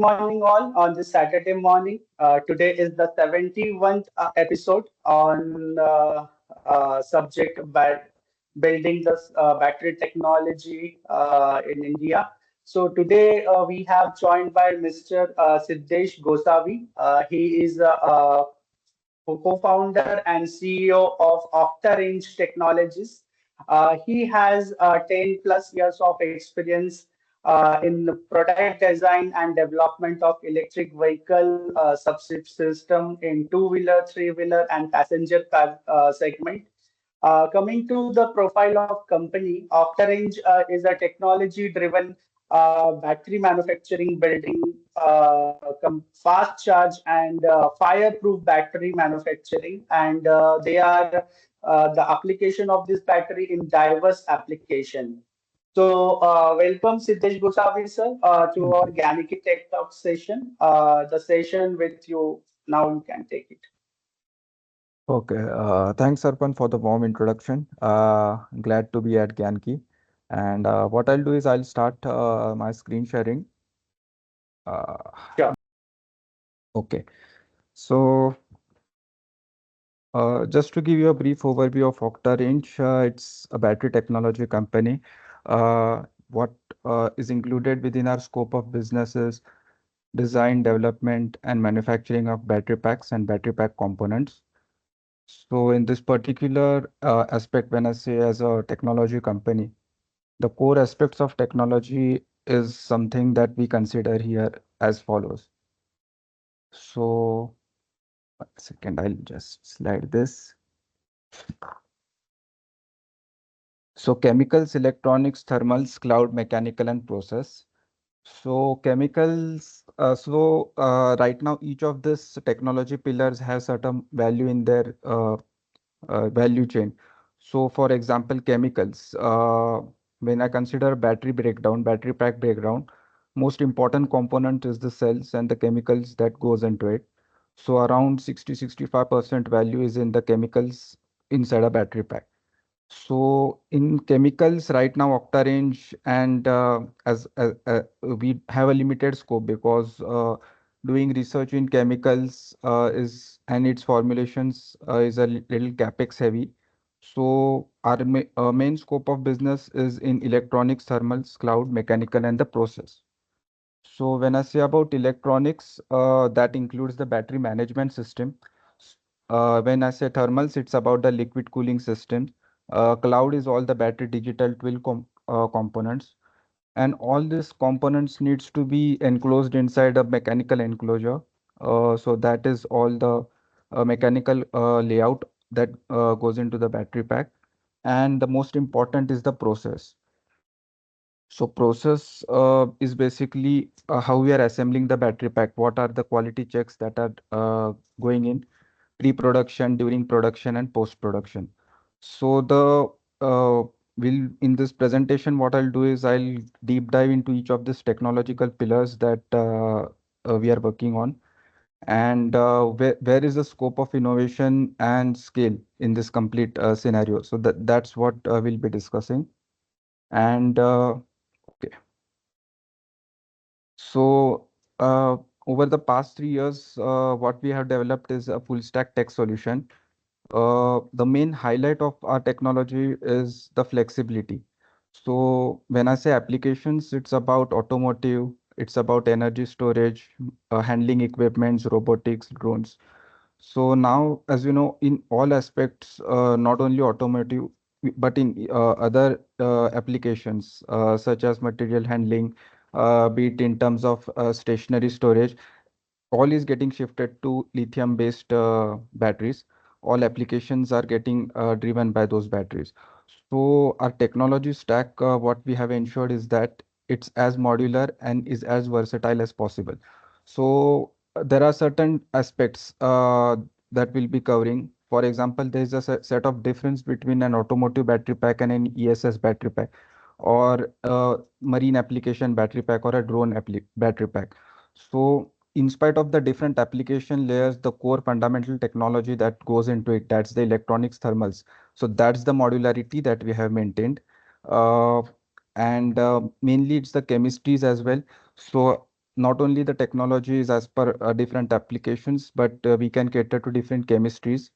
morning, all, on this Saturday morning. Today is the 71st episode on subject by building the battery technology in India. So today we have joined by Mr. Siddhesh Gosavi. He is co-founder and CEO of Octarange Technologies. He has 10 plus years of experience in the product design and development of electric vehicle subsystem in two-wheeler, three-wheeler, and passenger car segment. Coming to the profile of company, Octarange is a technology-driven battery manufacturing building, fast charge and fireproof battery manufacturing, and they are the application of this battery in diverse application. So, welcome Siddhesh Gosavi sir to our gyaniki Tech Talk session. The session with you now. You can take it. Okay, thanks Arpan for the warm introduction. Glad to be at Gyanki. And what I'll do is I'll start my screen sharing. Uh, Sure. okay, so just to give you a brief overview of Octarange, it's a battery technology company. What is included within our scope of businesses, design, development, and manufacturing of battery packs and battery pack components. So in this particular aspect, when I say as a technology company, the core aspects of technology is something that we consider here as follows. So, 1 second, I'll just slide this. So, chemicals, electronics, thermals, cloud, mechanical, and process. So, chemicals, right now, each of these technology pillars has certain value in their value chain. So, for example, chemicals. When I consider battery pack breakdown, most important component is the cells and the chemicals that goes into it. So, around 60-65% value is in the chemicals inside a battery pack. So, in chemicals right now, Octarange and we have a limited scope because doing research in chemicals is and its formulations is a little capex heavy. So our main scope of business is in electronics, thermals, cloud, mechanical, and the process. So when I say about electronics, that includes the battery management system. When I say thermals, it's about the liquid cooling system. Cloud is all the battery digital twin components, and all these components needs to be enclosed inside a mechanical enclosure. So that is all the mechanical layout that goes into the battery pack. And the most important is the process. So process is basically how we are assembling the battery pack. What are the quality checks that are going in pre-production, during production, and post-production. So the will in this presentation, what I'll do is I'll deep dive into each of these technological pillars that we are working on, and where is the scope of innovation and scale in this complete scenario. So that's what we'll be discussing. And okay. So, over the past 3 years, what we have developed is a full stack tech solution. The main highlight of our technology is the flexibility. So, when I say applications, it's about automotive, it's about energy storage, handling equipments, robotics, drones. So now, as you know, in all aspects, not only automotive, but in other applications, such as material handling, be it in terms of stationary storage, all is getting shifted to lithium-based batteries. All applications are getting driven by those batteries. So our technology stack, what we have ensured is that it's as modular and is as versatile as possible. So there are certain aspects that we'll be covering. For example, there is a set of difference between an automotive battery pack and an ESS battery pack, or a marine application battery pack, or a drone battery pack. So in spite of the different application layers, the core fundamental technology that goes into it, that's the electronics thermals. So that's the modularity that we have maintained. Uh, and mainly it's the chemistries as well. So not only the technology is as per different applications, but we can cater to different chemistries.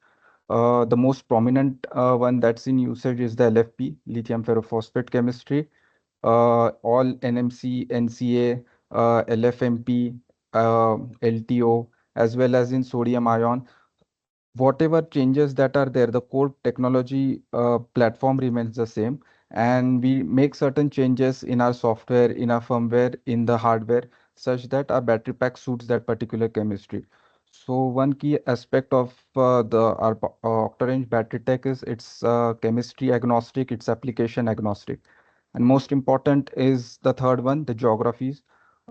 The most prominent one that's in usage is the LFP, lithium ferrophosphate chemistry. All NMC, NCA, LFMP, LTO, as well as in sodium ion, whatever changes that are there, the core technology platform remains the same. And we make certain changes in our software, in our firmware, in the hardware, such that our battery pack suits that particular chemistry. So one key aspect of Octarange battery tech is it's chemistry agnostic, it's application agnostic. And most important is the third one, the geographies.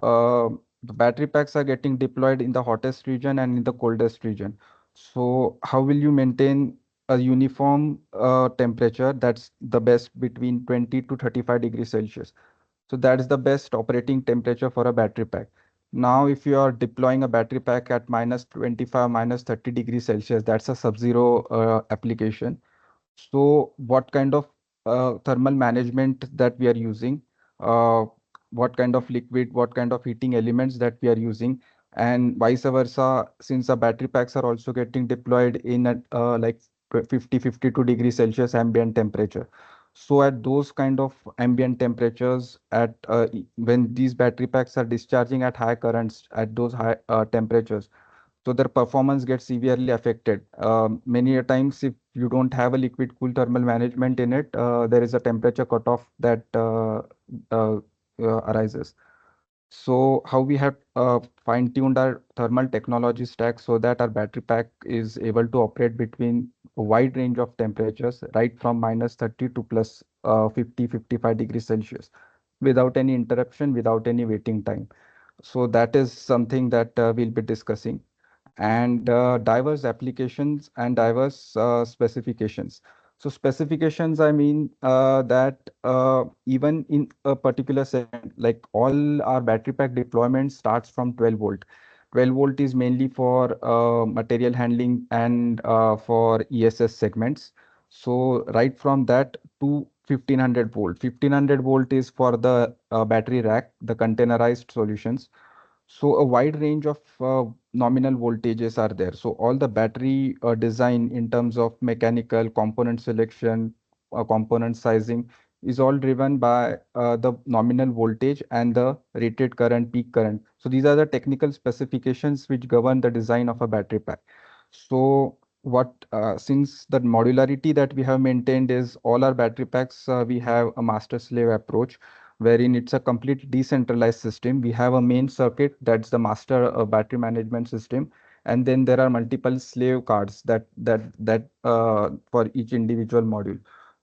The battery packs are getting deployed in the hottest region and in the coldest region. So how will you maintain a uniform temperature that's the best between 20 to 35 degrees Celsius? So that's the best operating temperature for a battery pack. Now, if you are deploying a battery pack at minus 25, minus 30 degrees Celsius, that's a sub-zero application. So what kind of thermal management that we are using, uh, what kind of liquid, what kind of heating elements that we are using, and vice versa, since the battery packs are also getting deployed in at like 50, 52 degrees Celsius ambient temperature. So at those kind of ambient temperatures, when these battery packs are discharging at high currents at those high temperatures, so their performance gets severely affected. Many a times, if you don't have a liquid cool thermal management in it, there is a temperature cutoff that uh, arises. So how we have fine-tuned our thermal technology stack so that our battery pack is able to operate between a wide range of temperatures, right from minus 30 to plus 50, 55 degrees Celsius, without any interruption, without any waiting time. So that is something that we'll be discussing, and diverse applications and diverse specifications. So specifications, I mean that even in a particular segment, like all our battery pack deployment starts from 12 volt. 12 volt is mainly for material handling and for ESS segments. So right from that to 1500 volt. 1500 volt is for the battery rack, the containerized solutions. So a wide range of nominal voltages are there. So all the battery design in terms of mechanical component selection, component sizing is all driven by the nominal voltage and the rated current, peak current. So these are the technical specifications which govern the design of a battery pack. So since the modularity that we have maintained is all our battery packs, we have a master slave approach wherein it's a complete decentralized system. We have a main circuit, that's the master battery management system, and then there are multiple slave cards that for each individual module.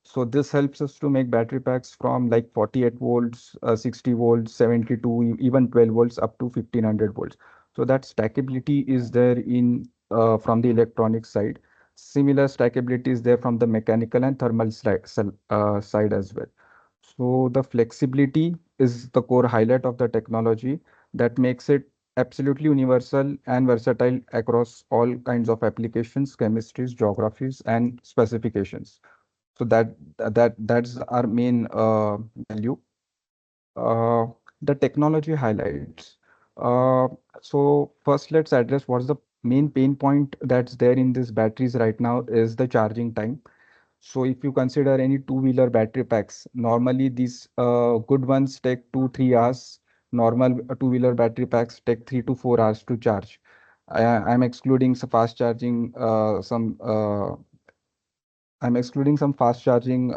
So this helps us to make battery packs from like 48 volts, 60 volts, 72, even 12 volts up to 1500 volts. So that stackability is there in from the electronic side. Similar stackability is there from the mechanical and thermal side as well. So the flexibility is the core highlight of the technology that makes it absolutely universal and versatile across all kinds of applications, chemistries, geographies, and specifications. So that's our main value. Uh, the technology highlights. Uh, so first, let's address what's the main pain point that's there in these batteries right now is the charging time. So if you consider any two-wheeler battery packs, normally these good ones take 2-3 hours. Normal two-wheeler battery packs take 3 to 4 hours to charge. I'm excluding some fast charging, I'm excluding some fast charging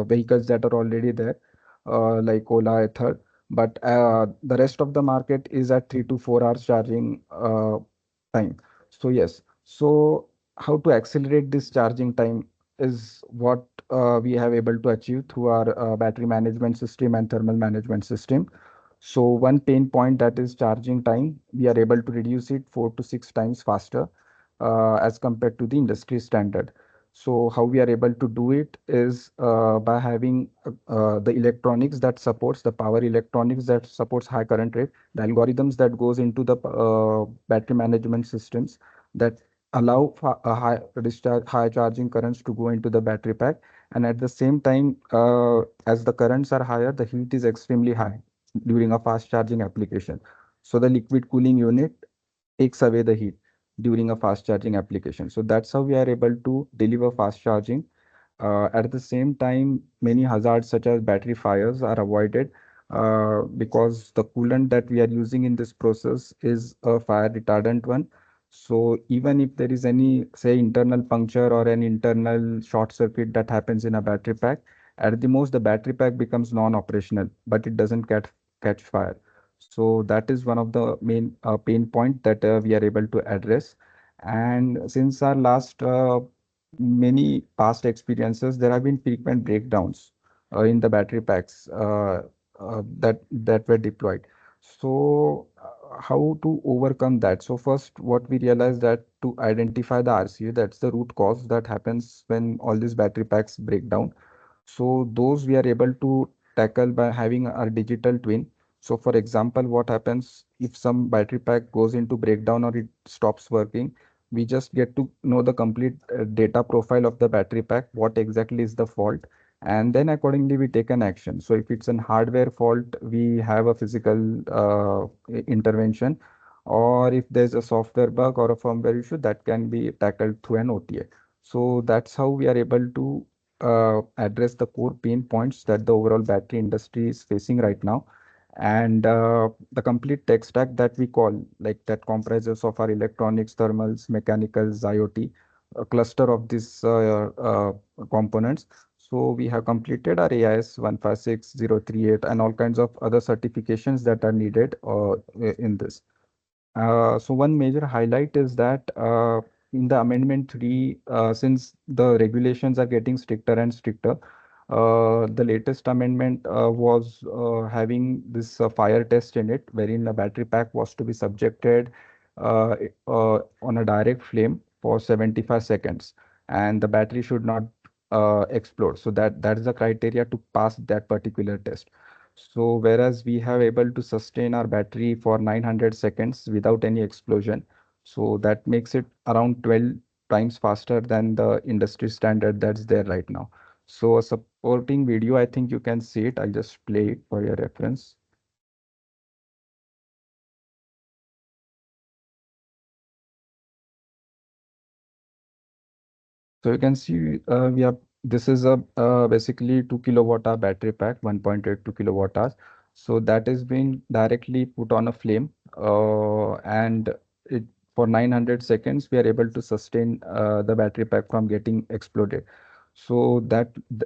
vehicles that are already there, like Ola, Ether. But the rest of the market is at 3 to 4 hours charging time. So yes, so how to accelerate this charging time is what we have able to achieve through our battery management system and thermal management system. So one pain point, that is charging time, we are able to reduce it 4 to 6 times faster as compared to the industry standard. So how we are able to do it is by having the electronics that supports the power electronics that supports high current rate, the algorithms that goes into the battery management systems that allow high charging currents to go into the battery pack. And at the same time, as the currents are higher, the heat is extremely high during a fast charging application. So the liquid cooling unit takes away the heat during a fast charging application. So that's how we are able to deliver fast charging. At the same time, many hazards such as battery fires are avoided because the coolant that we are using in this process is a fire retardant one. So even if there is any, say, internal puncture or an internal short circuit that happens in a battery pack, at the most the battery pack becomes non-operational, but it doesn't catch fire. So that is one of the main pain point that we are able to address. And since our last many past experiences, there have been frequent breakdowns in the battery packs that were deployed. So, how to overcome that? So, first, what we realized that to identify the RCA, that's the root cause that happens when all these battery packs break down. So, those we are able to tackle by having our digital twin. So, for example, what happens if some battery pack goes into breakdown or it stops working? We just get to know the complete data profile of the battery pack, what exactly is the fault, and then accordingly we take an action. So if it's an hardware fault, we have a physical intervention, or if there's a software bug or a firmware issue, that can be tackled through an OTA. So that's how we are able to address the core pain points that the overall battery industry is facing right now. And the complete tech stack that we call, like that comprises of our electronics, thermals, mechanicals, IoT, a cluster of these components. So we have completed our AIS 156038 and all kinds of other certifications that are needed in this. So one major highlight is that in the Amendment 3, since the regulations are getting stricter and stricter, the latest amendment was having this fire test in it, wherein a battery pack was to be subjected on a direct flame for 75 seconds, and the battery should not explode. So that is the criteria to pass that particular test. So whereas we have able to sustain our battery for 900 seconds without any explosion, so that makes it around 12 times faster than the industry standard that's there right now. So a supporting video, I think you can see it. I'll just play it for your reference. So you can see we have this is a basically 2 kilowatt hour battery pack, 1.82 kilowatt hours. So that is being directly put on a flame, and it for 900 seconds we are able to sustain the battery pack from getting exploded. So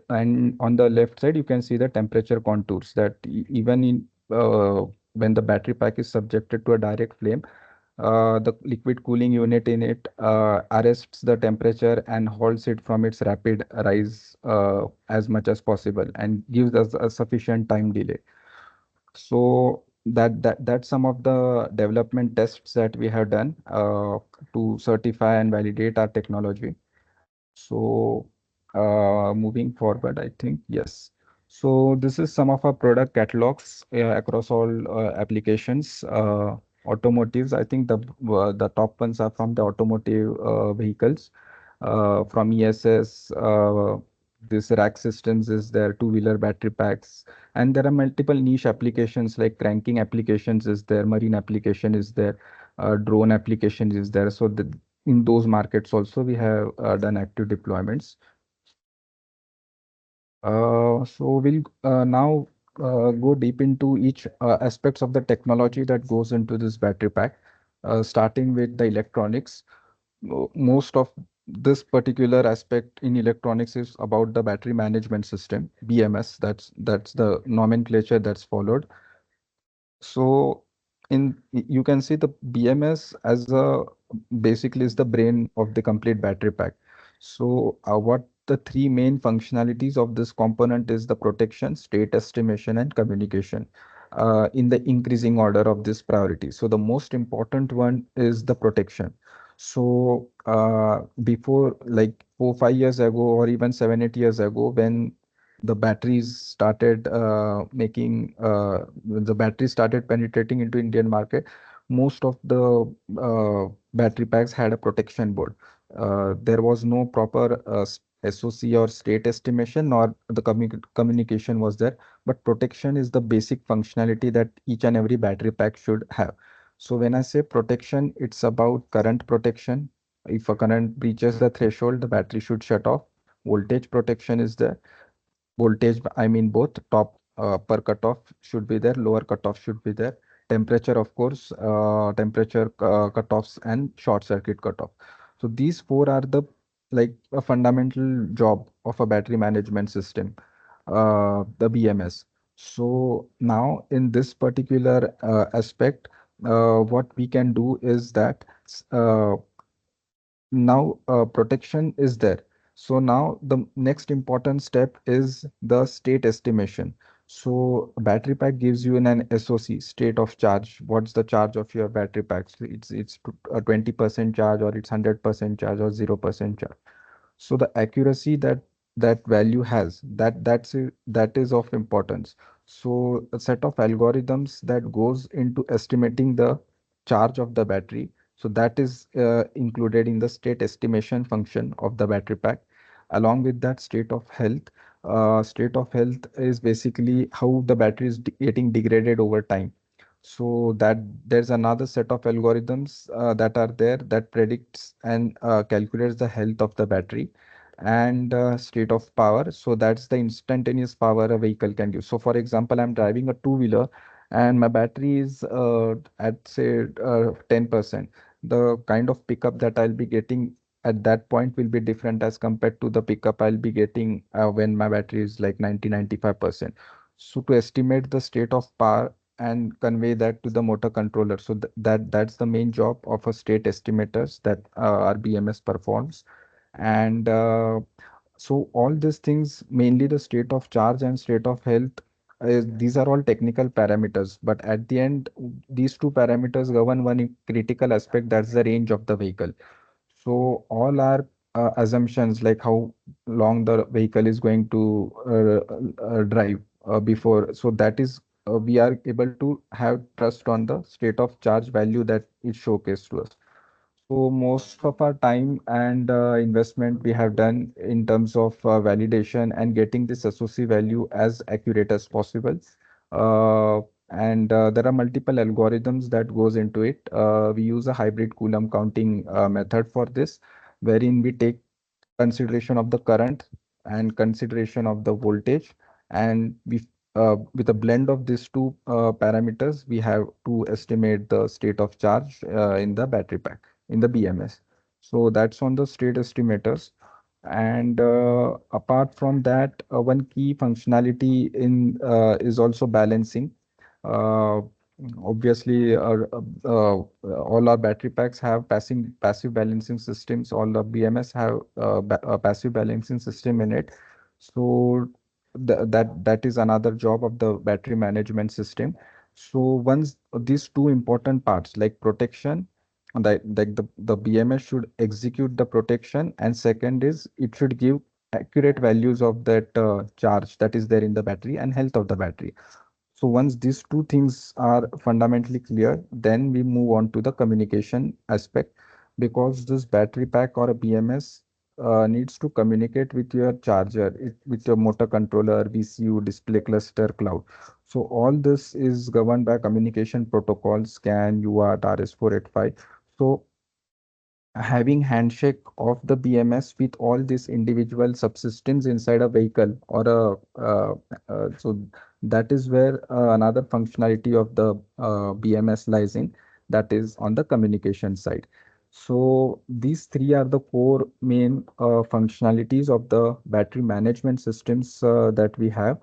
and on the left side you can see the temperature contours that even in when the battery pack is subjected to a direct flame, the liquid cooling unit in it arrests the temperature and halts it from its rapid rise as much as possible and gives us a sufficient time delay. So that's some of the development tests that we have done to certify and validate our technology. So, moving forward, I think, yes. So this is some of our product catalogs across all applications. Automotives, I think the top ones are from the automotive vehicles. From ESS, this rack systems is there, two-wheeler battery packs, and there are multiple niche applications like cranking applications is there, marine application is there, drone applications is there. So in those markets also we have done active deployments. So we'll now go deep into each aspects of the technology that goes into this battery pack, starting with the electronics. Most of this particular aspect in electronics is about the battery management system, BMS. That's the nomenclature that's followed. So you can see the BMS as a basically is the brain of the complete battery pack. So what the three main functionalities of this component is the protection, state estimation, and communication in the increasing order of this priority. So the most important one is the protection. So before like 4, 5 years ago, or even 7, 8 years ago, when the batteries started the batteries started penetrating into Indian market, most of the battery packs had a protection board. There was no proper SOC or state estimation, nor the communication was there. But protection is the basic functionality that each and every battery pack should have. So when I say protection, it's about current protection. If a current breaches the threshold, the battery should shut off. Voltage protection is there. Voltage, I mean both top upper cutoff should be there, lower cutoff should be there. Temperature, of course, temperature cutoffs and short circuit cutoff. So these four are the like a fundamental job of a battery management system, the BMS. So now in this particular aspect, what we can do is that now protection is there. So now the next important step is the state estimation. So battery pack gives you an SOC, state of charge. What's the charge of your battery pack? So it's a 20% charge, or it's 100% charge, or 0% charge. So the accuracy that that value has, that is of importance. So a set of algorithms that goes into estimating the charge of the battery, so that is included in the state estimation function of the battery pack. Along with that, state of health is basically how the battery is getting degraded over time. So that there's another set of algorithms that are there that predicts and calculates the health of the battery and state of power. So that's the instantaneous power a vehicle can give. So for example, I'm driving a two-wheeler and my battery is at say 10%. The kind of pickup that I'll be getting at that point will be different as compared to the pickup I'll be getting when my battery is like 90-95%. So to estimate the state of power and convey that to the motor controller. So that's the main job of a state estimators that our BMS performs. And so all these things, mainly the state of charge and state of health, these are all technical parameters. But at the end, these two parameters govern one critical aspect, that's the range of the vehicle. So all our assumptions like how long the vehicle is going to drive before, so that is we are able to have trust on the state of charge value that is showcased to us. So most of our time and investment we have done in terms of validation and getting this SOC value as accurate as possible. Uh, and there are multiple algorithms that goes into it. We use a hybrid Coulomb counting method for this, wherein we take consideration of the current and consideration of the voltage, and we with a blend of these two parameters, we have to estimate the state of charge in the battery pack in the BMS. So that's on the state estimators. And apart from that, one key functionality in is also balancing. Uh, Obviously, all our battery packs have passive balancing systems. All the BMS have a passive balancing system in it. So that is another job of the battery management system. So once these two important parts like protection, and like the BMS should execute the protection, and second is it should give accurate values of that charge that is there in the battery and health of the battery. So once these two things are fundamentally clear, then we move on to the communication aspect, because this battery pack or a BMS needs to communicate with your charger, with your motor controller, VCU, display cluster, cloud. So all this is governed by communication protocols, CAN, UART, RS485. So having handshake of the BMS with all these individual subsystems inside a vehicle or so that is where another functionality of the BMS lies in, that is on the communication side. So these three are the core main functionalities of the battery management systems that we have.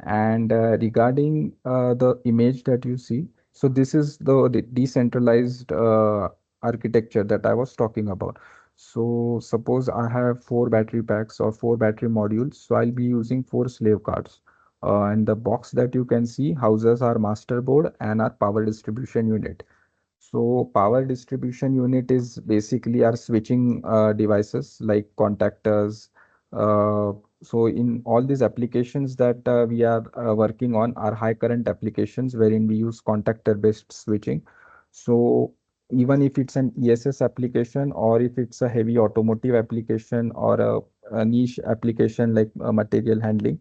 And regarding the image that you see, so this is the decentralized architecture that I was talking about. So suppose I have four battery packs or four battery modules. So I'll be using four slave cards. And the box that you can see houses our master board and our power distribution unit. So power distribution unit is basically our switching devices like contactors. Uh, so in all these applications that we are working on are high current applications wherein we use contactor based switching. So even if it's an ESS application or if it's a heavy automotive application or a niche application like material handling,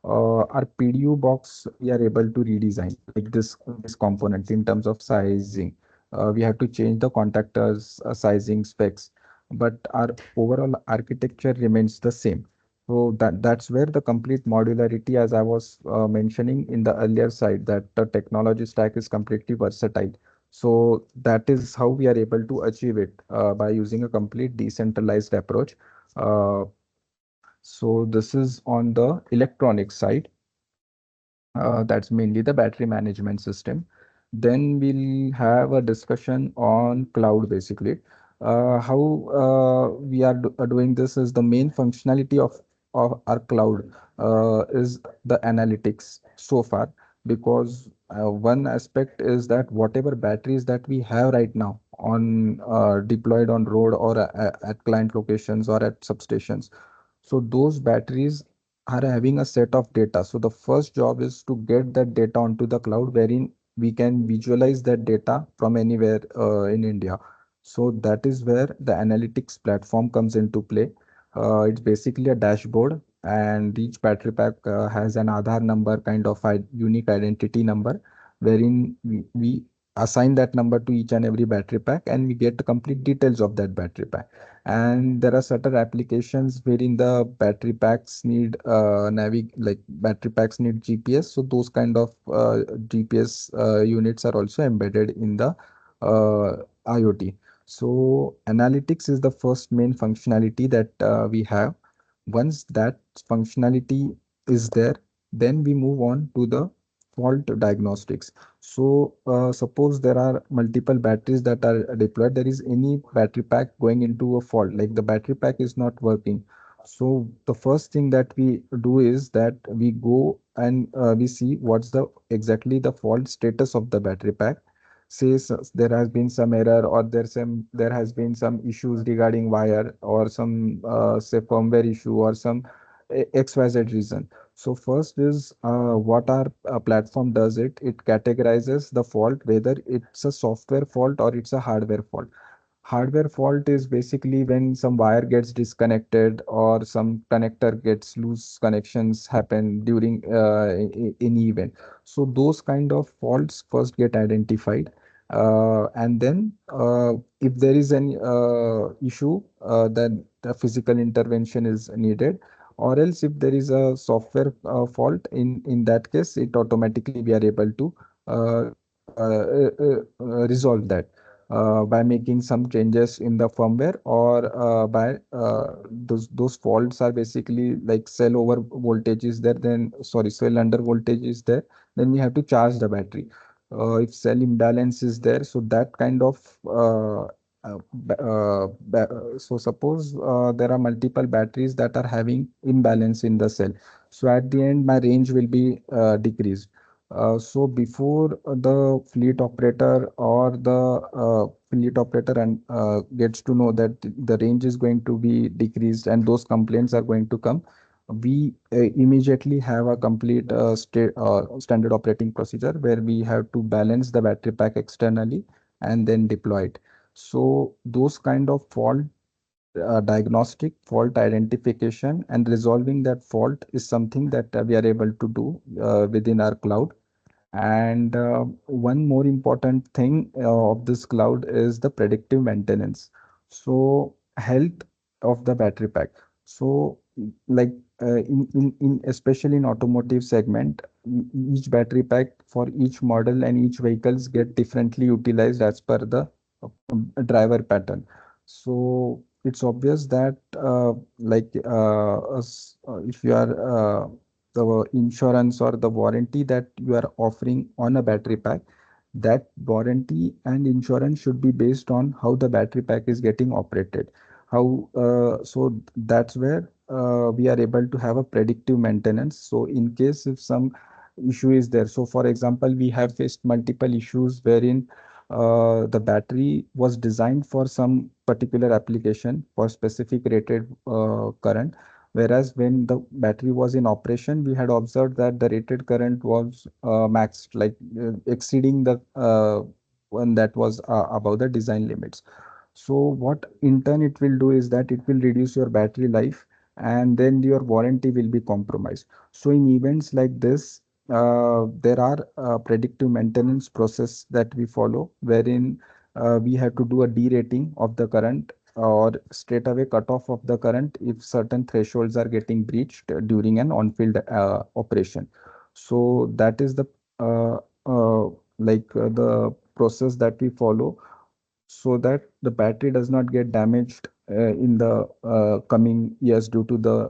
our PDU box we are able to redesign like this component in terms of sizing. We have to change the contactors, sizing specs, but our overall architecture remains the same. So that's where the complete modularity, as I was mentioning in the earlier side, that the technology stack is completely versatile. So that is how we are able to achieve it by using a complete decentralized approach. Uh, so this is on the electronic side. That's mainly the battery management system. Then we'll have a discussion on cloud basically. How we are doing this is the main functionality of our cloud is the analytics so far, because one aspect is that whatever batteries that we have right now on deployed on road or at client locations or at substations, so those batteries are having a set of data. So the first job is to get that data onto the cloud, wherein we can visualize that data from anywhere in India. So that is where the analytics platform comes into play. It's basically a dashboard, and each battery pack has an Aadhaar number, kind of a unique identity number, wherein we assign that number to each and every battery pack, and we get the complete details of that battery pack. And there are certain applications wherein the battery packs need like battery packs need GPS, so those kind of GPS units are also embedded in the IoT. So analytics is the first main functionality that we have. Once that functionality is there, then we move on to the fault diagnostics. So, suppose there are multiple batteries that are deployed. There is any battery pack going into a fault, like the battery pack is not working. So, the first thing that we do is that we go and we see what's the exactly the fault status of the battery pack. Says there has been some error, or there has been some issues regarding wire, or some say firmware issue, or some XYZ reason. So first is what our platform does, it categorizes the fault, whether it's a software fault or it's a hardware fault. Hardware fault is basically when some wire gets disconnected or some connector gets loose connections happen during any event. So those kind of faults first get identified. And then if there is any issue, then the physical intervention is needed, or else if there is a software fault, in that case it automatically we are able to uh, resolve that by making some changes in the firmware, or by those faults are basically like cell over voltage is there, then sorry, cell under voltage is there, then we have to charge the battery. If cell imbalance is there, so that kind of so suppose there are multiple batteries that are having imbalance in the cell, so at the end my range will be decreased. So before the fleet operator or the fleet operator and gets to know that the range is going to be decreased and those complaints are going to come, we immediately have a complete standard operating procedure where we have to balance the battery pack externally and then deploy it. So those kind of fault diagnostic, fault identification, and resolving that fault is something that we are able to do within our cloud. And one more important thing of this cloud is the predictive maintenance. So health of the battery pack. So like in especially in automotive segment, each battery pack for each model and each vehicles get differently utilized as per the driver pattern. So it's obvious that if you are the insurance or the warranty that you are offering on a battery pack, that warranty and insurance should be based on how the battery pack is getting operated. So that's where we are able to have a predictive maintenance. So in case if some issue is there, so for example, we have faced multiple issues wherein the battery was designed for some particular application for specific rated current. Whereas when the battery was in operation, we had observed that the rated current was maxed, like exceeding the one that was above the design limits. So what in turn it will do is that it will reduce your battery life, and then your warranty will be compromised. So in events like this, there are predictive maintenance process that we follow, wherein we have to do a derating of the current or straight away cut off of the current if certain thresholds are getting breached during an on-field operation. So that is the uh, the process that we follow so that the battery does not get damaged in the coming years due to the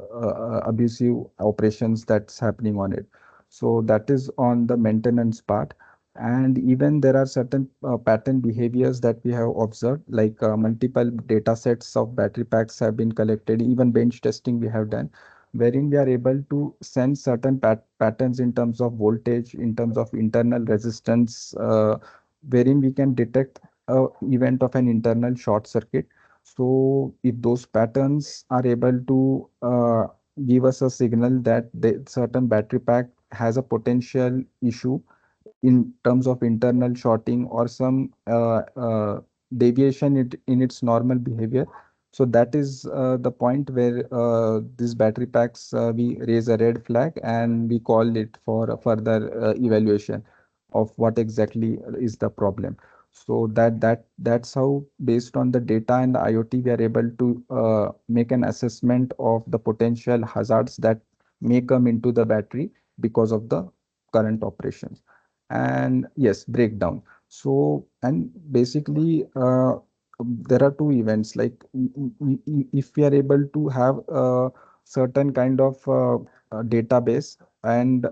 abusive operations that's happening on it. So that is on the maintenance part. And even there are certain pattern behaviors that we have observed, like multiple data sets of battery packs have been collected, even bench testing we have done, wherein we are able to sense certain patterns in terms of voltage, in terms of internal resistance, wherein we can detect event of an internal short circuit. So if those patterns are able to give us a signal that the certain battery pack has a potential issue in terms of internal shorting or some deviation in its normal behavior. So that is the point where these battery packs we raise a red flag and we call it for a further evaluation of what exactly is the problem. So that's how, based on the data and the IoT, we are able to make an assessment of the potential hazards that may come into the battery because of the current operations. And yes, breakdown. So, and basically there are two events, like if we are able to have a certain kind of database and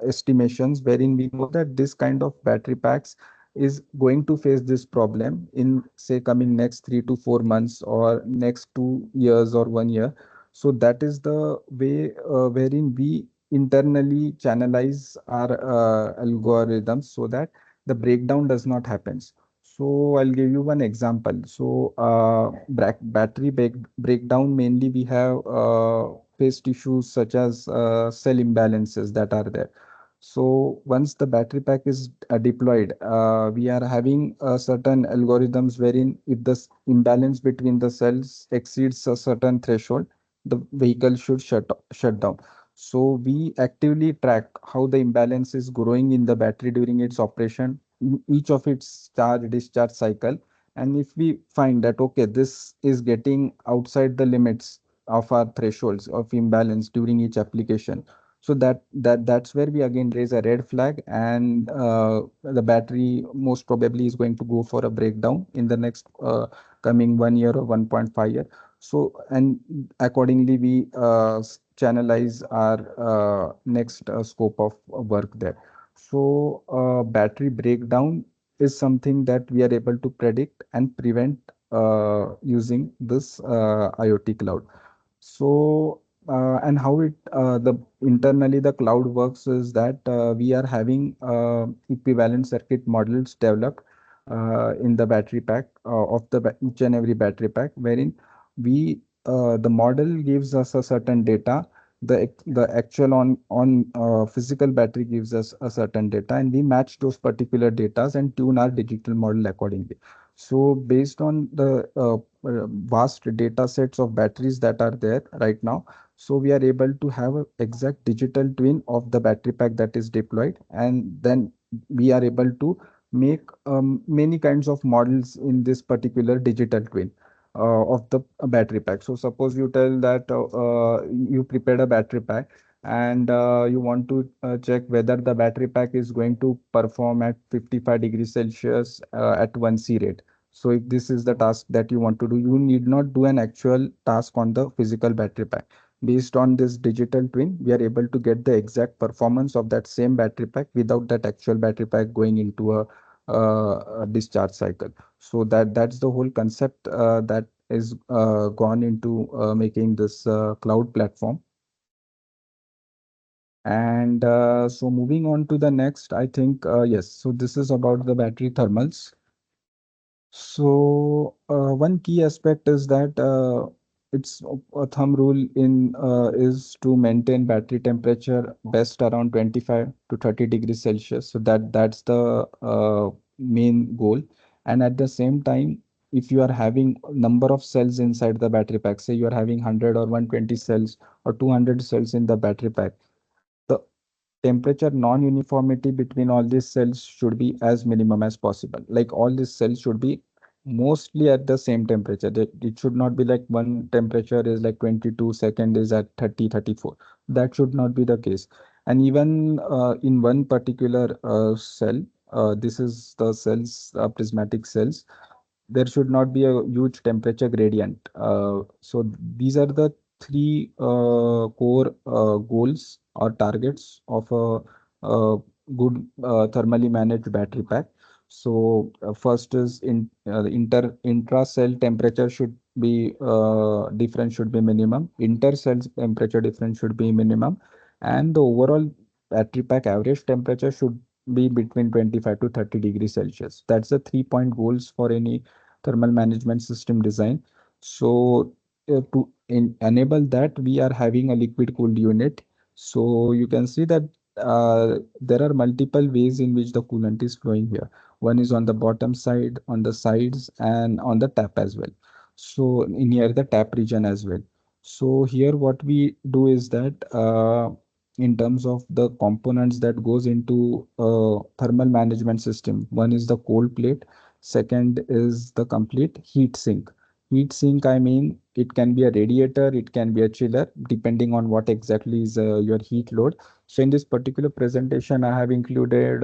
estimations wherein we know that this kind of battery packs is going to face this problem in, say, coming next 3 to 4 months or next 2 years or 1 year. So that is the way wherein we internally channelize our algorithms so that the breakdown does not happen. So I'll give you one example. So battery breakdown, mainly we have faced issues such as cell imbalances that are there. So once the battery pack is deployed, we are having certain algorithms wherein if the imbalance between the cells exceeds a certain threshold, the vehicle should shut down. So we actively track how the imbalance is growing in the battery during its operation, each of its charge discharge cycle. And if we find that, okay, this is getting outside the limits of our thresholds of imbalance during each application, so that's where we again raise a red flag, and the battery most probably is going to go for a breakdown in the next coming 1 year or 1.5 year. So, and accordingly, we channelize our next scope of work there. So, battery breakdown is something that we are able to predict and prevent using this IoT cloud. So, and how it the internally the cloud works is that we are having equivalent circuit models developed in the battery pack of the each and every battery pack, wherein we the model gives us a certain data, the actual on physical battery gives us a certain data, and we match those particular datas and tune our digital model accordingly. So based on the vast data sets of batteries that are there right now, so we are able to have an exact digital twin of the battery pack that is deployed, and then we are able to make many kinds of models in this particular digital twin of the battery pack. So suppose you tell that you prepared a battery pack, and you want to check whether the battery pack is going to perform at 55 degrees Celsius at 1C rate. So if this is the task that you want to do, you need not do an actual task on the physical battery pack. Based on this digital twin, we are able to get the exact performance of that same battery pack without that actual battery pack going into a discharge cycle. So that's the whole concept that is gone into making this cloud platform. And so moving on to the next, I think, yes, so this is about the battery thermals. So, one key aspect is that it's a thumb rule in is to maintain battery temperature best around 25 to 30 degrees Celsius. So that's the main goal. And at the same time, if you are having a number of cells inside the battery pack, say you are having 100 or 120 cells or 200 cells in the battery pack, temperature non-uniformity between all these cells should be as minimum as possible. Like all these cells should be mostly at the same temperature. It should not be like one temperature is like 22, second is at 30, 34. That should not be the case. And even in one particular cell, this is the cells, prismatic cells, there should not be a huge temperature gradient. So these are the three core goals or targets of a good thermally managed battery pack. So first is in the intra cell temperature should be difference should be minimum. Inter cells temperature difference should be minimum, and the overall battery pack average temperature should be between 25 to 30 degrees Celsius. That's the 3 point goals for any thermal management system design. So enable that, we are having a liquid cooled unit. So you can see that there are multiple ways in which the coolant is flowing here. One is on the bottom side, on the sides, and on the tap as well. So near the tap region as well. So here what we do is that in terms of the components that goes into thermal management system, one is the cold plate. Second is the complete heat sink. Heat sink, I mean, it can be a radiator, it can be a chiller, depending on what exactly is your heat load. So in this particular presentation, I have included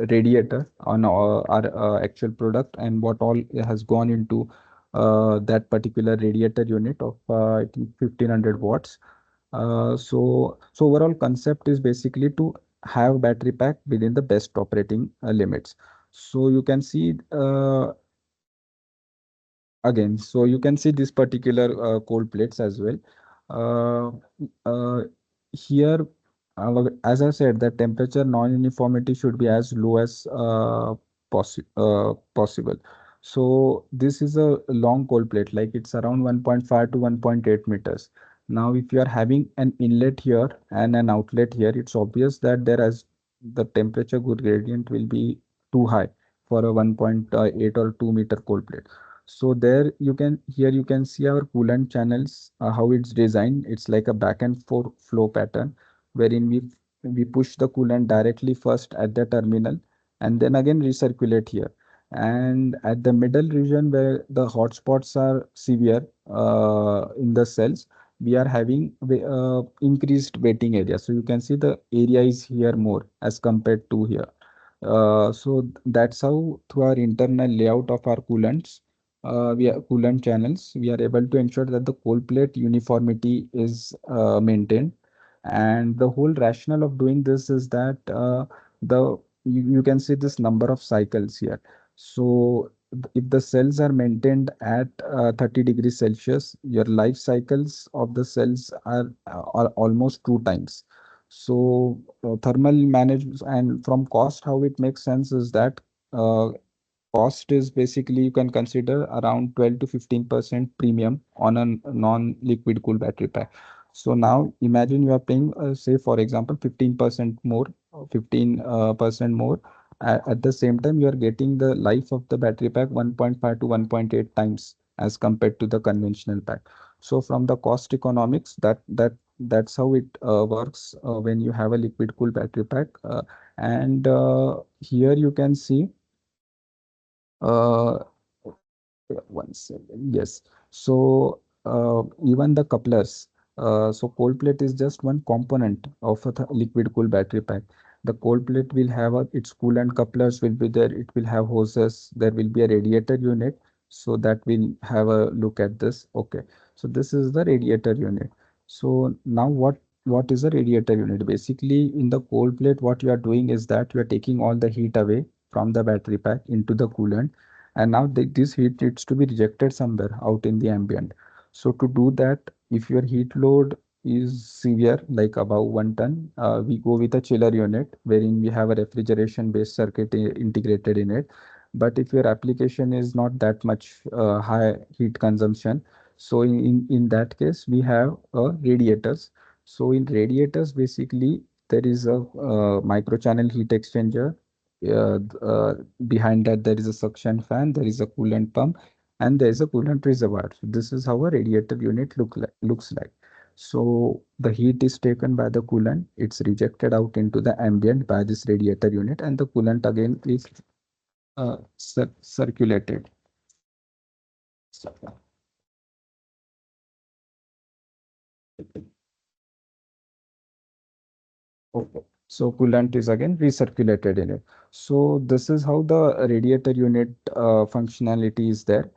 radiator on our actual product and what all has gone into that particular radiator unit of I think 1500 watts. So overall concept is basically to have battery pack within the best operating limits. So you can see again, so you can see this particular cold plates as well. Uh, uh, Here, as I said, the temperature non-uniformity should be as low as possible. So this is a long cold plate, like it's around 1.5 to 1.8 meters. Now, if you are having an inlet here and an outlet here, it's obvious that there is the temperature good gradient will be too high for a 1.8 or 2 meter cold plate. So there you can here you can see our coolant channels, how it's designed. It's like a back and forth flow pattern wherein we push the coolant directly first at the terminal and then again recirculate here. And at the middle region where the hotspots are severe in the cells, we are having increased waiting area. So you can see the area is here more as compared to here. So that's how through our internal layout of our coolants, we are coolant channels, we are able to ensure that the cold plate uniformity is maintained. And the whole rationale of doing this is that the you can see this number of cycles here. So if the cells are maintained at 30 degrees Celsius, your life cycles of the cells are almost 2 times. So thermal management and from cost, how it makes sense is that uh, cost is basically you can consider around 12 to 15% premium on a non-liquid cool battery pack. So now imagine you are paying, say for example, 15% more, 15% more. At the same time, you are getting the life of the battery pack 1.5 to 1.8 times as compared to the conventional pack. So from the cost economics, that's how it works when you have a liquid cool battery pack. And here you can see uh, one second. Yes. So even the couplers. So cold plate is just one component of a liquid cool battery pack. The cold plate will have its coolant couplers will be there. It will have hoses. There will be a radiator unit. So that will have a look at this. Okay. So this is the radiator unit. So now what is a radiator unit? Basically, in the cold plate, what you are doing is that you are taking all the heat away from the battery pack into the coolant, and now this heat needs to be rejected somewhere out in the ambient. So to do that, if your heat load is severe, like above 1 ton, we go with a chiller unit wherein we have a refrigeration based circuit integrated in it. But if your application is not that much high heat consumption, so in that case we have radiators. So in radiators, basically there is a micro channel heat exchanger. Behind that, there is a suction fan, there is a coolant pump, and there is a coolant reservoir. So this is how a radiator unit looks like. So the heat is taken by the coolant, it's rejected out into the ambient by this radiator unit, and the coolant again is circulated. Okay. So coolant is again recirculated in it. So this is how the radiator unit functionality is there.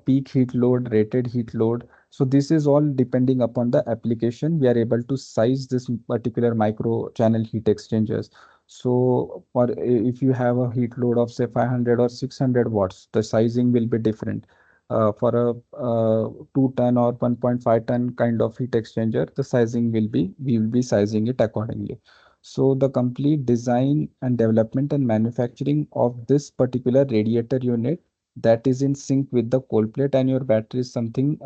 Peak heat load, rated heat load. So this is all depending upon the application. We are able to size this particular micro channel heat exchangers. So for if you have a heat load of say 500 or 600 watts, the sizing will be different. For a 2 ton or 1.5 ton kind of heat exchanger, the sizing will be, we will be sizing it accordingly. So the complete design and development and manufacturing of this particular radiator unit that is in sync with the cold plate and your battery is something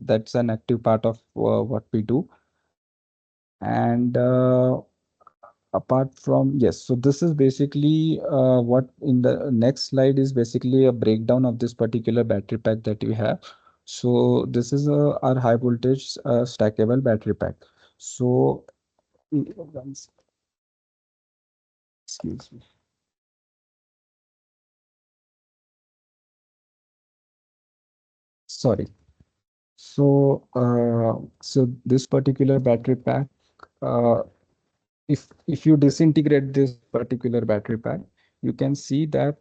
that's an active part of what we do. And apart from, yes, so this is basically what in the next slide is basically a breakdown of this particular battery pack that we have. So this is our high voltage stackable battery pack. So excuse me. Sorry. So this particular battery pack, uh, if you disintegrate this particular battery pack, you can see that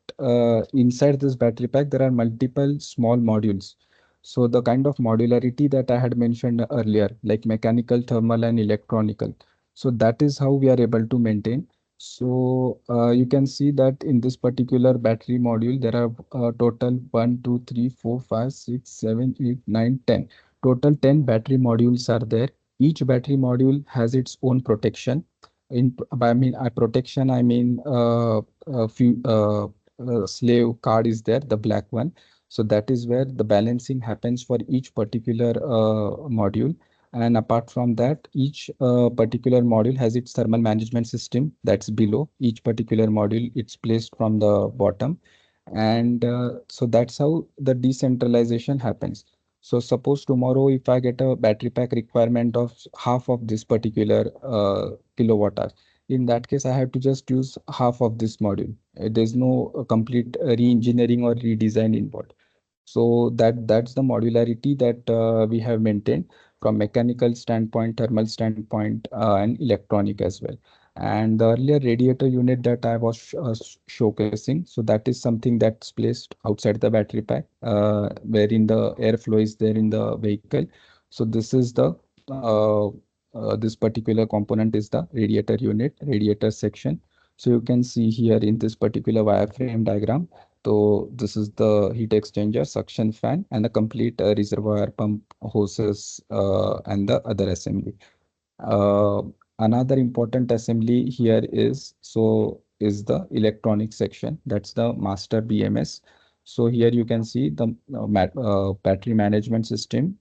inside this battery pack there are multiple small modules. So the kind of modularity that I had mentioned earlier, like mechanical, thermal, and electronical. So that is how we are able to maintain. So you can see that in this particular battery module, there are total 1, 2, 3, 4, 5, 6, 7, 8, 9, 10. Total 10 battery modules are there. Each battery module has its own protection. By I mean protection, I mean a few slave card is there, the black one. So that is where the balancing happens for each particular module. And apart from that, each particular module has its thermal management system that's below each particular module. It's placed from the bottom. And so that's how the decentralization happens. So suppose tomorrow if I get a battery pack requirement of half of this particular kilowatt hour, in that case I have to just use half of this module. There's no complete re-engineering or redesign involved. So that's the modularity that we have maintained from mechanical standpoint, thermal standpoint, and electronic as well. And the earlier radiator unit that I was showcasing, so that is something that's placed outside the battery pack, wherein the airflow is there in the vehicle. So this is the this particular component is the radiator unit, radiator section. So you can see here in this particular wireframe diagram, so this is the heat exchanger, suction fan, and the complete reservoir pump hoses and the other assembly. Uh, Another important assembly here is the electronic section. That's the master BMS. So here you can see the battery management system,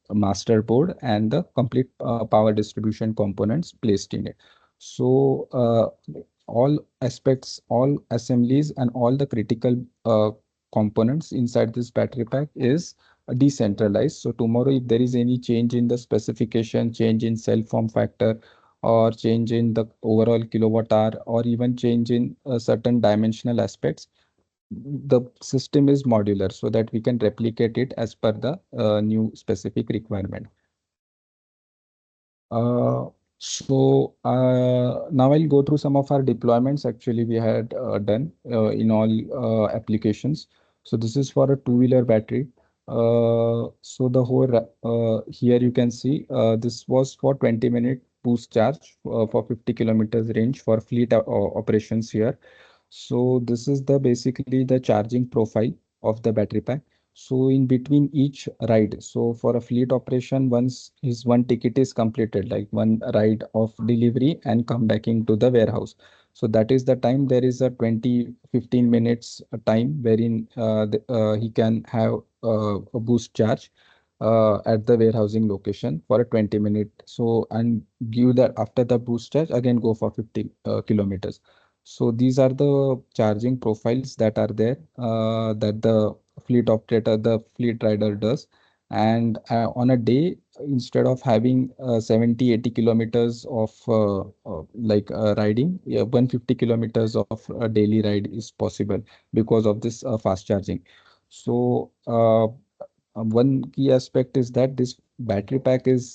master board, and the complete power distribution components placed in it. So all aspects, all assemblies, and all the critical components inside this battery pack is decentralized. So tomorrow, if there is any change in the specification, change in cell form factor, or change in the overall kilowatt hour, or even change in certain dimensional aspects, the system is modular so that we can replicate it as per the new specific requirement. Uh, now I'll go through some of our deployments actually we had done in all applications. So this is for a two-wheeler battery. So the whole here you can see this was for 20-minute boost charge for 50 kilometers range for fleet operations here. So this is the basically the charging profile of the battery pack. So in between each ride, so for a fleet operation, once his one ticket is completed, like one ride of delivery and come back into the warehouse. So that is the time there is a 20-15 minutes time wherein he can have a boost charge at the warehousing location for a 20-minute. So and give that after the boost charge again go for 50 kilometers. So these are the charging profiles that are there that the fleet operator, the fleet rider does. And on a day, instead of having 70 80 kilometers of riding, yeah, 150 kilometers of daily ride is possible because of this fast charging. So one key aspect is that this battery pack is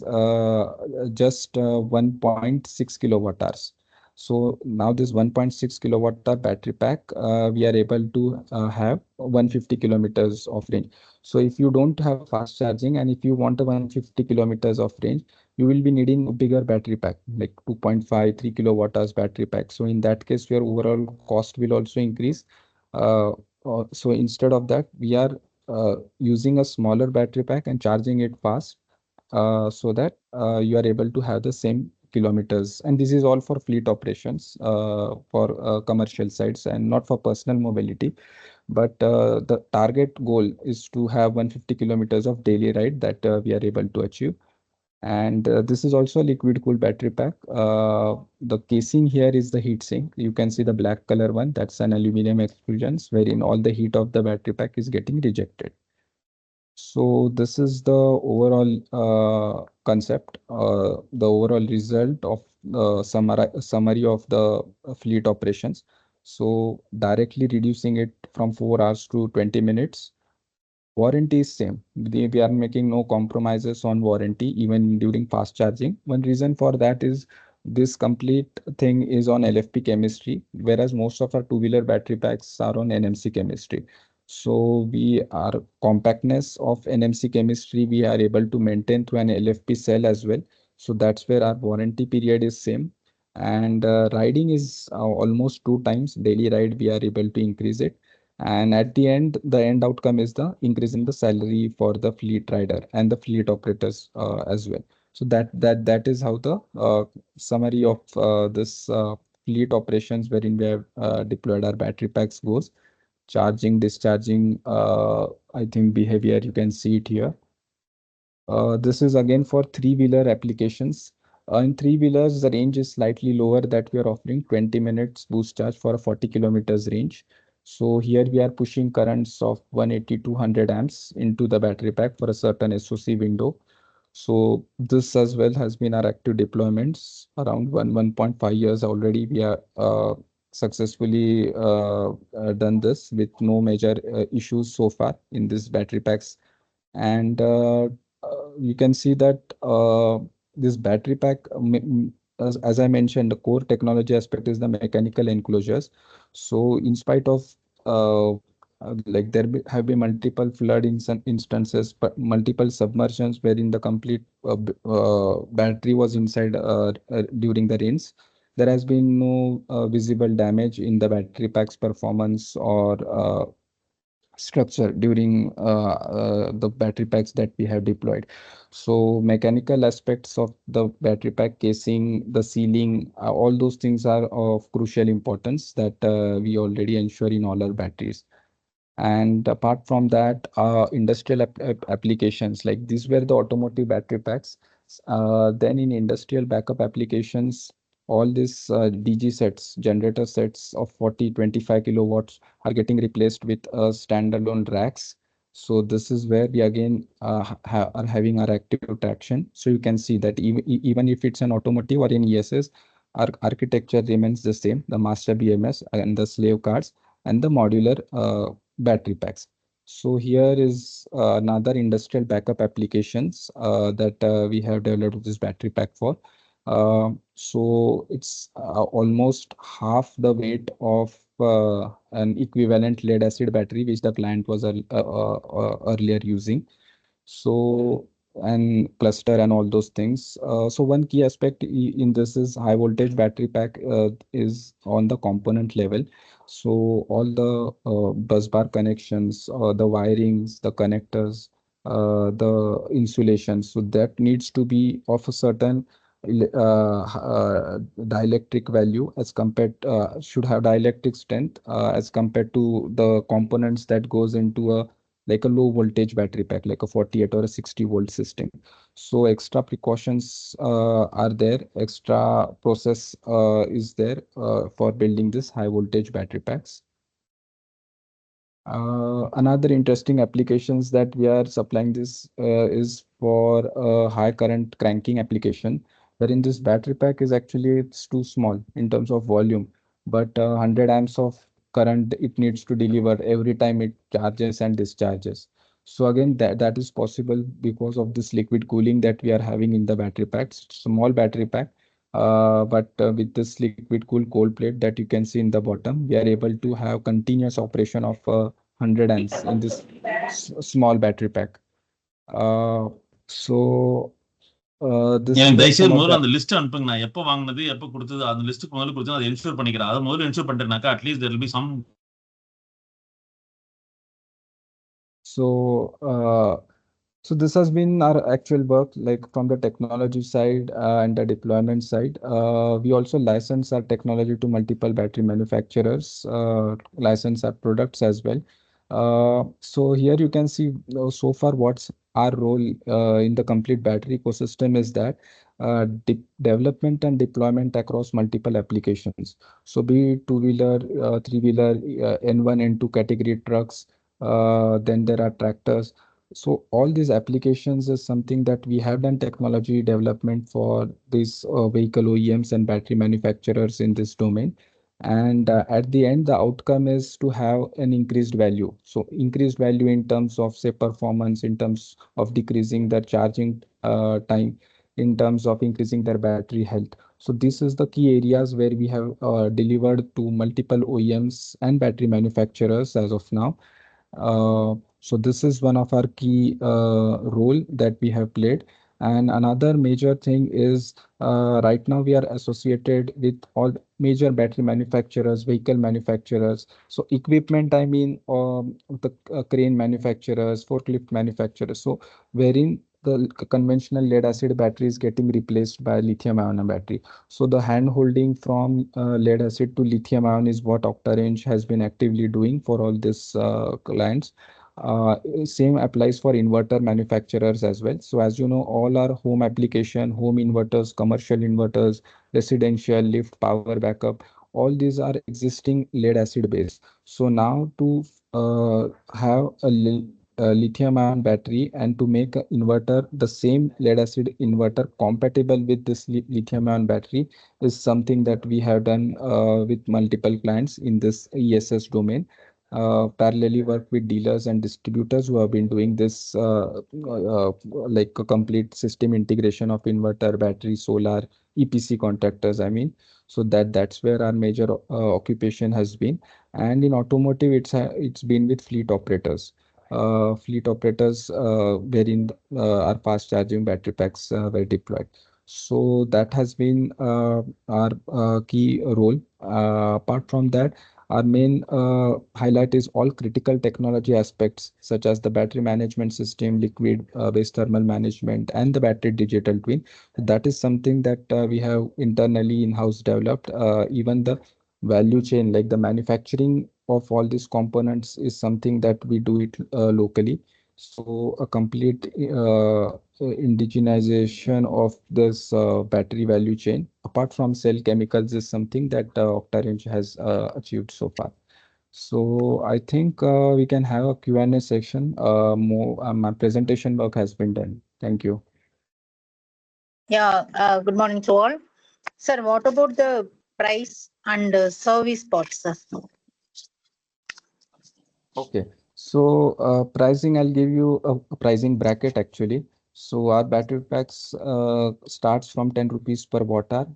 just 1.6 kilowatt hours. So now this 1.6 kilowatt hour battery pack, we are able to have 150 kilometers of range. So if you don't have a fast charging and if you want a 150 kilometers of range, you will be needing a bigger battery pack, like 2.5, 3 kilowatt hours battery pack. So in that case, your overall cost will also increase. So instead of that, we are using a smaller battery pack and charging it fast, so that you are able to have the same kilometers. And this is all for fleet operations, for commercial sites and not for personal mobility. But the target goal is to have 150 kilometers of daily ride that we are able to achieve. And this is also a liquid cooled battery pack. The casing here is the heat sink. You can see the black color one. That's an aluminum extrusions wherein all the heat of the battery pack is getting rejected. So this is the overall concept, the overall result of the summary of the fleet operations. So directly reducing it from 4 hours to 20 minutes. Warranty is same. We are making no compromises on warranty even during fast charging. One reason for that is this complete thing is on LFP chemistry, whereas most of our two-wheeler battery packs are on NMC chemistry. So we are compactness of NMC chemistry we are able to maintain through an LFP cell as well. So that's where our warranty period is same. And riding is almost two times daily ride we are able to increase it. And at the end outcome is the increase in the salary for the fleet rider and the fleet operators as well. So that is how the summary of this fleet operations wherein we have deployed our battery packs goes. Charging, discharging, I think behavior, you can see it here. This is again for three-wheeler applications. In three-wheelers, the range is slightly lower that we are offering 20 minutes boost charge for a 40 kilometers range. So here we are pushing currents of 180 to 100 amps into the battery pack for a certain SOC window. So this as well has been our active deployments around 1.5 years already. We are successfully done this with no major issues so far in this battery packs. And you can see that this battery pack, as I mentioned, the core technology aspect is the mechanical enclosures. So in spite of have been multiple flood in some instances, but multiple submersions wherein the complete battery was inside during the rains. There has been no visible damage in the battery pack's performance or structure during the battery packs that we have deployed. So mechanical aspects of the battery pack casing, the sealing, all those things are of crucial importance that we already ensure in all our batteries. And apart from that, industrial applications, like these were the automotive battery packs. Then in industrial backup applications, all these DG sets, generator sets of 40, 25 kilowatts are getting replaced with standalone racks. So this is where we again are having our active traction. So you can see that even if it's an automotive or in ESS, our architecture remains the same, the master BMS and the slave cards and the modular battery packs. So here is another industrial backup applications that we have developed this battery pack for. So it's almost half the weight of an equivalent lead acid battery which the client was earlier using. So, and cluster and all those things. So one key aspect in this is high voltage battery pack is on the component level. So all the busbar connections, the wirings, the connectors, the insulation, so that needs to be of a certain dielectric value as compared, should have dielectric strength as compared to the components that goes into a like a low voltage battery pack, like a 48 or a 60 volt system. So extra precautions are there, extra process is there for building this high voltage battery packs. Another interesting applications that we are supplying this is for high current cranking application, wherein this battery pack is actually it's too small in terms of volume, but 100 amps of current it needs to deliver every time it charges and discharges. So again, that is possible because of this liquid cooling that we are having in the battery packs. Small battery pack, but with this liquid cool cold plate that you can see in the bottom, we are able to have continuous operation of 100 amps in this small battery pack. Uh, so this எனக்கு is some தயவுசெய்து of முதல்ல the. அந்த list அனுப்புங்க. நான் எப்போ வாங்கினது, எப்போ கொடுத்தது, அந்த லிஸ்ட்டுக்கு முதல்ல கொடுத்து அதை என்ஷூர் பண்ணிக்கிறேன். அதை முதல்ல என்ஷூர் பண்ணிட்டேனாக்கா at least there will be some. So so this has been our actual work, like from the technology side and the deployment side. We also license our technology to multiple battery manufacturers, license our products as well. So here you can see so far what's our role in the complete battery ecosystem is that development and deployment across multiple applications. So be it two-wheeler, three-wheeler, N1, N2 category trucks, then there are tractors. So all these applications is something that we have done technology development for these vehicle OEMs and battery manufacturers in this domain. And at the end, the outcome is to have an increased value. So increased value in terms of say performance, in terms of decreasing the charging time, in terms of increasing their battery health. So this is the key areas where we have delivered to multiple OEMs and battery manufacturers as of now. So this is one of our key role that we have played. And another major thing is right now we are associated with all major battery manufacturers, vehicle manufacturers. So equipment, I mean, the crane manufacturers, forklift manufacturers. So wherein the conventional lead acid battery is getting replaced by lithium ion battery. So the hand holding from lead acid to lithium ion is what Octarange has been actively doing for all these clients. Same applies for inverter manufacturers as well. So as you know, all our home application, home inverters, commercial inverters, residential, lift, power backup, all these are existing lead acid base. So now to have a lithium ion battery and to make an inverter, the same lead acid inverter compatible with this lithium ion battery is something that we have done with multiple clients in this ESS domain. Parallelly work with dealers and distributors who have been doing this like a complete system integration of inverter, battery, solar, EPC contractors, I mean. So that's where our major occupation has been. And in automotive, it's been with fleet operators. Fleet operators wherein our fast charging battery packs were deployed. So that has been our key role. Apart from that, our main highlight is all critical technology aspects such as the battery management system, liquid based thermal management, and the battery digital twin. That is something that we have internally in-house developed. Even the value chain, like the manufacturing of all these components, is something that we do it locally. So a complete indigenization of this battery value chain, apart from cell chemicals, is something that Octarange has achieved so far. So I think we can have a Q&A section. More, my presentation work has been done. Thank you. Yeah, good morning to all. Sir, what about the price and service parts, sir? Okay, so pricing, I'll give you a pricing bracket actually. So our battery packs starts from 10 rupees per watt hour,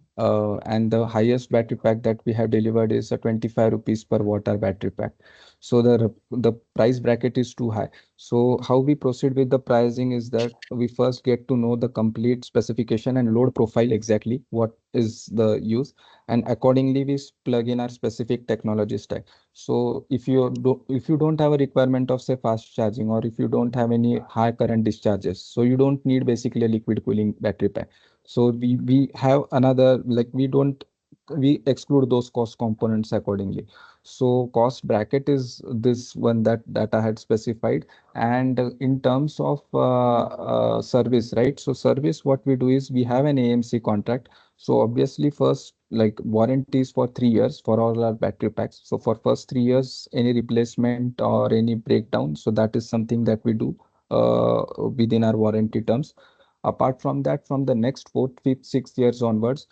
and the highest battery pack that we have delivered is a 25 rupees per watt hour battery pack. So the price bracket is too high. So how we proceed with the pricing is that we first get to know the complete specification and load profile exactly what is the use, and accordingly we plug in our specific technology stack. So if you don't have a requirement of say fast charging, or if you don't have any high current discharges, so you don't need basically a liquid cooling battery pack. So we have another, like we exclude those cost components accordingly. So cost bracket is this one that I had specified. And in terms of service, right? So service, what we do is we have an AMC contract. So obviously first like warranties for 3 years for all our battery packs. So for first 3 years, any replacement or any breakdown, so that is something that we do within our warranty terms. Apart from that, from the next fourth, fifth, 6 years onwards,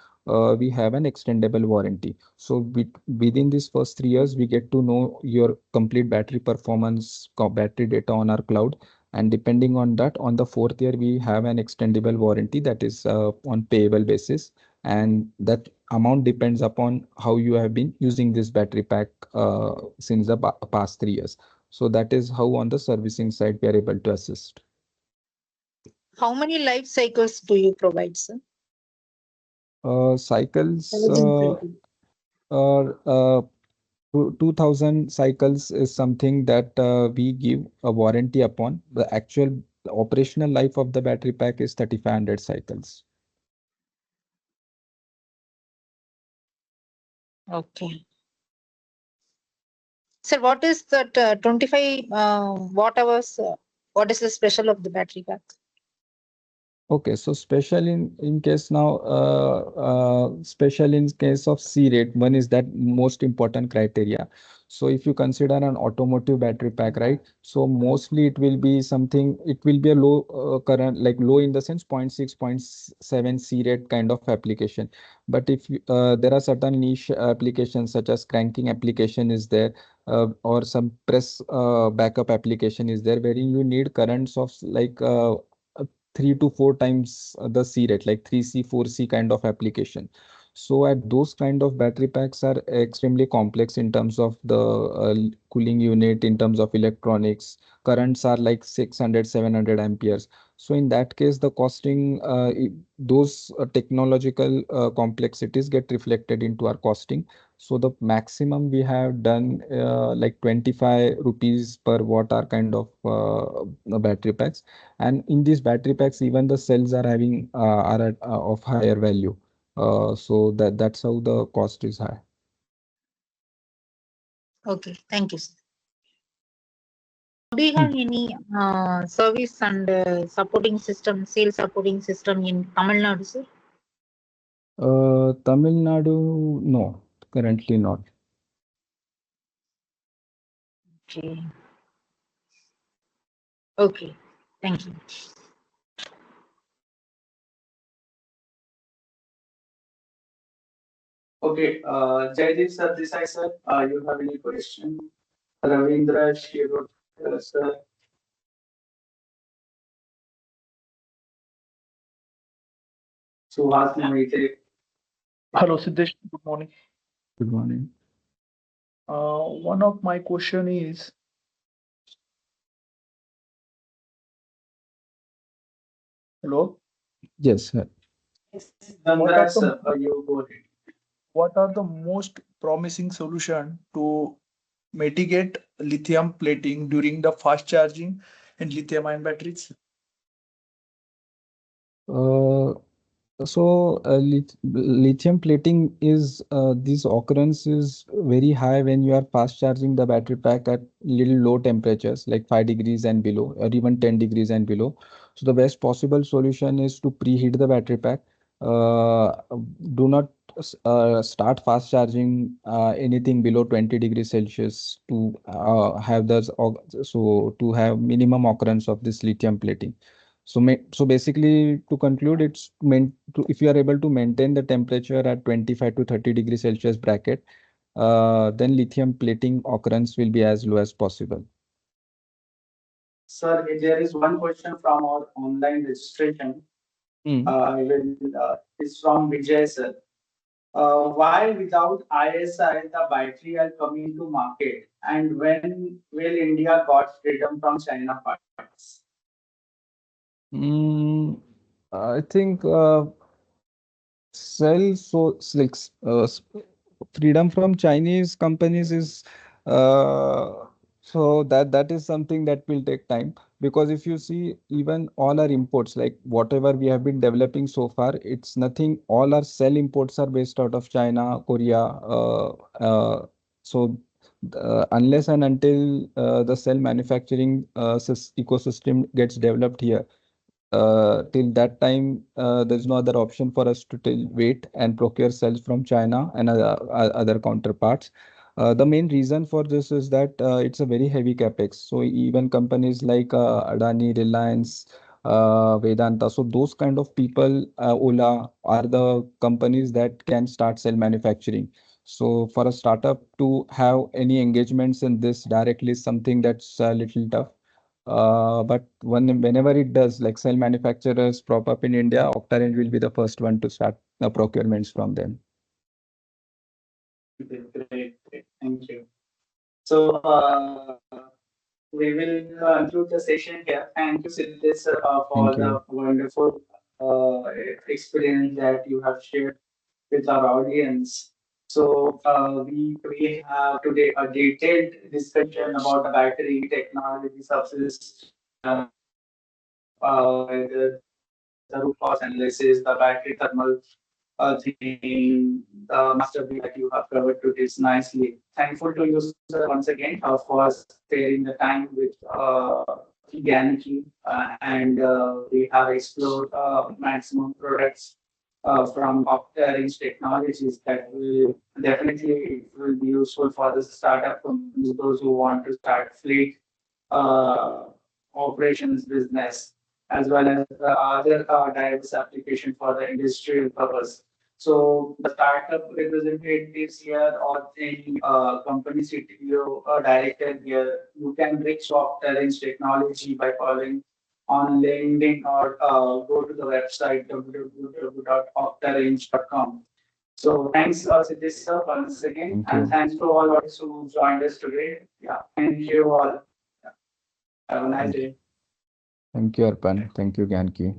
we have an extendable warranty. So within these first 3 years, we get to know your complete battery performance, battery data on our cloud. And depending on that, on the fourth year, we have an extendable warranty that is on payable basis. And that amount depends upon how you have been using this battery pack since the past 3 years. So that is how on the servicing side we are able to assist. How many life cycles do you provide, sir? Cycles Servicing cycle. or 2000 cycles is something that we give a warranty upon. The actual operational life of the battery pack is 3500 cycles. Okay. Sir, what is that 25 watt hours? What is the special of the battery pack? Okay, so special in case now, special in case of C rate, one is that most important criteria. So if you consider an automotive battery pack, right? So mostly it will be something, it will be a low current, like low in the sense 0.6, 0.7 C rate kind of application. But if there are certain niche applications such as cranking application is there, or some press backup application is there, wherein you need currents of like 3 to 4 times the C rate, like 3C, 4C kind of application. So at those kind of battery packs are extremely complex in terms of the cooling unit, in terms of electronics. Currents are like 600, 700 amperes. So in that case, the costing, those technological complexities get reflected into our costing. So the maximum we have done like 25 rupees per watt hour kind of battery packs. And in these battery packs, even the cells are having are at, of higher value. So that's how the cost is high. Okay, thank you, sir. Do you have any service and supporting system, sales supporting system in Tamil Nadu, sir? Tamil Nadu, no, currently not. Okay. Okay, thank you. Okay, Jaideep sir, Desai sir, you have any question? Ravindra Shirot sir. Suhas Mohite. Hello, Siddhesh. Good morning. Good morning. One of my question is, hello, Yes, sir. what are Dhanraj the sir, you go ahead. what are the most promising solution to mitigate lithium plating during the fast charging in lithium-ion batteries? Uh, So lithium plating is this occurrence is very high when you are fast charging the battery pack at little low temperatures like 5 degrees and below, or even 10 degrees and below. So the best possible solution is to preheat the battery pack. Uh, do not start fast charging anything below 20 degrees Celsius to have this so to have minimum occurrence of this lithium plating. So, so basically, to conclude, it's meant to, if you are able to maintain the temperature at 25 to 30 degrees Celsius bracket, then lithium plating occurrence will be as low as possible. Sir, there is one question from our online registration. Hmm. It's from Vijay sir. Why without ISI the battery are coming to market, and when will India got freedom from China parts? Mm, I think like freedom from Chinese companies is so that is something that will take time, because if you see even all our imports, like whatever we have been developing so far, it's nothing, all our cell imports are based out of China, Korea. So unless and until the cell manufacturing ecosystem gets developed here, till that time, there's no other option for us to wait and procure cells from China and other counterparts. The main reason for this is that it's a very heavy capex. So even companies like Adani, Reliance, Vedanta, so those kind of people, Ola, are the companies that can start cell manufacturing. So for a startup to have any engagements in this directly is something that's a little tough. But whenever it does, like cell manufacturers prop up in India, Octarange will be the first one to start the procurements from them. Great. Thank you. So we will conclude the session here. Thank you, Siddhesh, for Thank the you. wonderful experience that you have shared with our audience. So we have today a detailed discussion about the battery technology subsystem, the root cause analysis, the battery thermal thing, the master that you have covered to this nicely. Thankful to you, sir, once again for sparing the time with gyaniki, and we have explored maximum products from Octarange Technologies that will definitely it will be useful for the startup companies, those who want to start fleet uh, operations business, as well as the other diverse application for the industrial purpose. So the startup representatives here or any company CTO or director here, you can reach Octarange Technology by calling on LinkedIn or go to the website www.octarange.com. So thanks, Siddhesh sir, once again, Thank and you. thanks to all those who joined us today. Yeah, thank you all. Have a nice Thank you. day. Thank you, Arpan. Thank you, Gyanki.